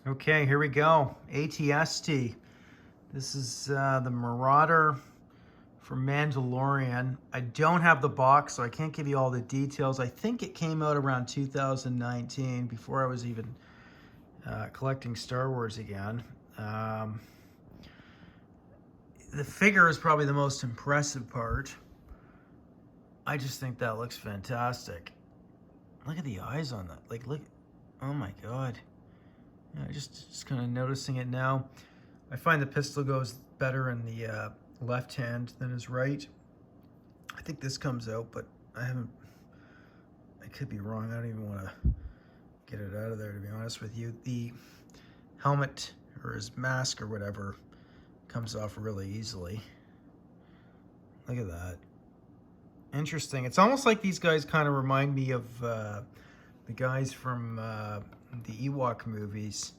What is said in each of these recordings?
Okay, here we go. ATST. This is the Marauder from Mandalorian. I don't have the box, so I can't give you all the details. I think it came out around 2019, before I was even collecting Star Wars again. The figure is probably the most impressive part. I just think that looks fantastic. Look at the eyes on that. Like, look. Oh my God. Yeah, just kind of noticing it now. I find the pistol goes better in the left hand than his right. I think this comes out, but I could be wrong. I don't even want to get it out of there, to be honest with you. The helmet or his mask or whatever comes off really easily. Look at that. Interesting. It's almost like these guys kind of remind me of the guys from the Ewok movies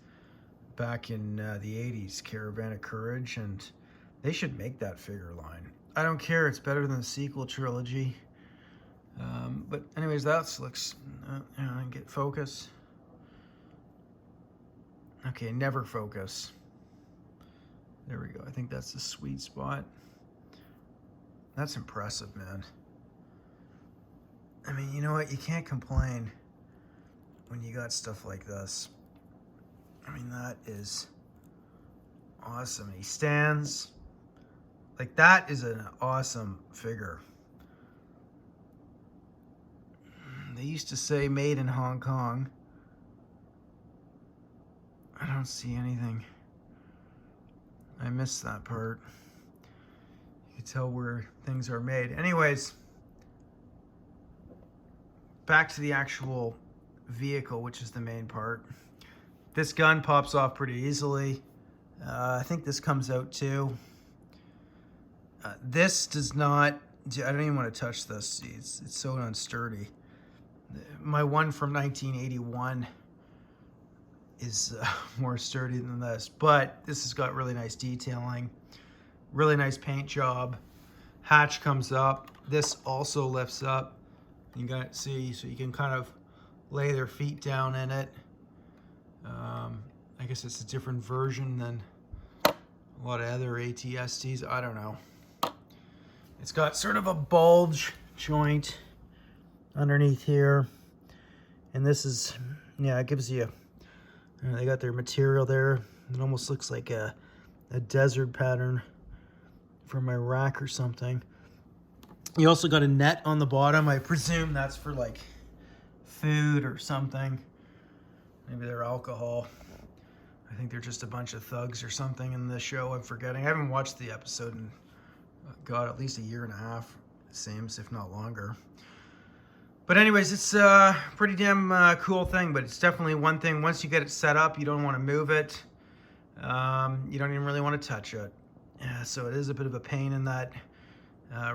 back in the 80s, Caravan of Courage, and they should make that figure line. I don't care, it's better than the sequel trilogy. But anyways, that looks, get focus. Okay, never focus. There we go, I think that's the sweet spot. That's impressive, man. I mean, you know what, you can't complain when you got stuff like this. I mean, that is awesome. He stands like that is an awesome figure. They used to say made in Hong Kong. I don't see anything. I missed that part. You can tell where things are made. Anyways, back to the actual vehicle, which is the main part. This gun pops off pretty easily. I think this comes out too. This does not, I don't even want to touch this. It's so unsturdy. My one from 1981 is more sturdy than this, but this has got really nice detailing, really nice paint job. Hatch comes up. This also lifts up. You got to see, so you can kind of lay their feet down in it. I guess it's a different version than a lot of other ATSTs. I don't know. It's got sort of a bulge joint underneath here. And this is, yeah, it gives you, they got their material there. It almost looks like a desert pattern from Iraq or something. You also got a net on the bottom. I presume that's for like food or something. Maybe they're alcohol. I think they're just a bunch of thugs or something in the show. I'm forgetting. I haven't watched the episode in, God, at least a year and a half, it seems, if not longer. But anyways, it's a pretty damn cool thing, but it's definitely one thing. Once you get it set up, you don't want to move it. You don't even really want to touch it. Yeah, so it is a bit of a pain in that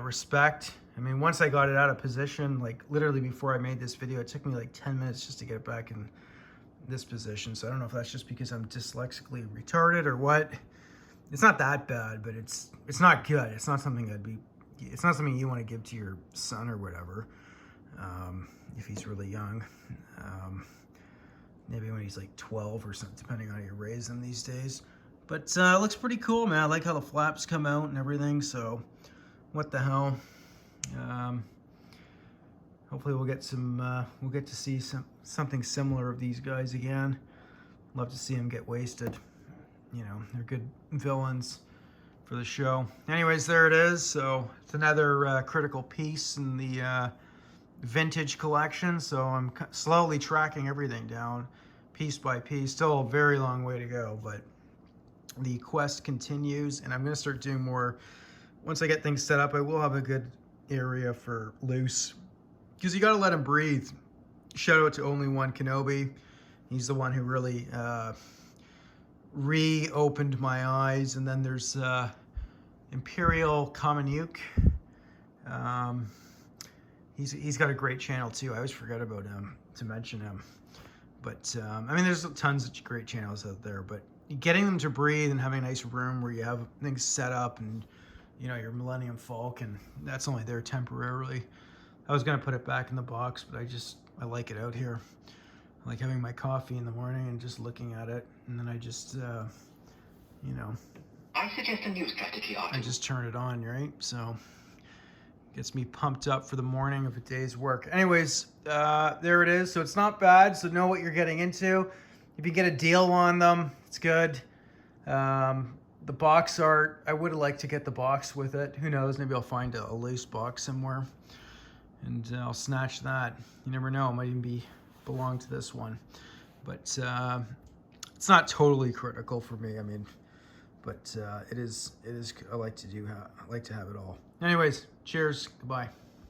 respect. I mean, once I got it out of position, like literally before I made this video, it took me like 10 minutes just to get it back in this position. So I don't know if that's just because I'm dyslexically retarded or what. It's not that bad, but it's not good. It's not something it's not something you want to give to your son or whatever, if he's really young. Maybe when he's like 12 or something, depending on how you raise them these days. But it looks pretty cool, man. I like how the flaps come out and everything, so what the hell. Hopefully we'll get to see something similar of these guys again. Love to see them get wasted. You know, they're good villains for the show. Anyways, there it is. So it's another critical piece in the vintage collection. So I'm slowly tracking everything down piece by piece. Still a very long way to go, but the quest continues, and I'm going to start doing more. Once I get things set up, I will have a good area for loose, because you got to let him breathe. Shout out to Only One Kenobi. He's the one who really reopened my eyes. And then there's Imperial Kamenuk. He's got a great channel too. I always forget about him, to mention him. But I mean, there's tons of great channels out there, but getting them to breathe and having a nice room where you have things set up and, you know, your Millennium Falcon, that's only there temporarily. I was gonna put it back in the box, but I like it out here. I like having my coffee in the morning and just looking at it, and then I just, you know, I suggest a new strategy, Arthur. I just turn it on, right? So gets me pumped up for the morning of a day's work. Anyways, there it is. So it's not bad. So know what you're getting into. If you get a deal on them, it's good. The box art, I would like to get the box with it. Who knows? Maybe I'll find a loose box somewhere and I'll snatch that. You never know. It might even belong to this one. But it's not totally critical for me. I mean, but it is. I like to have it all. Anyways, cheers. Goodbye.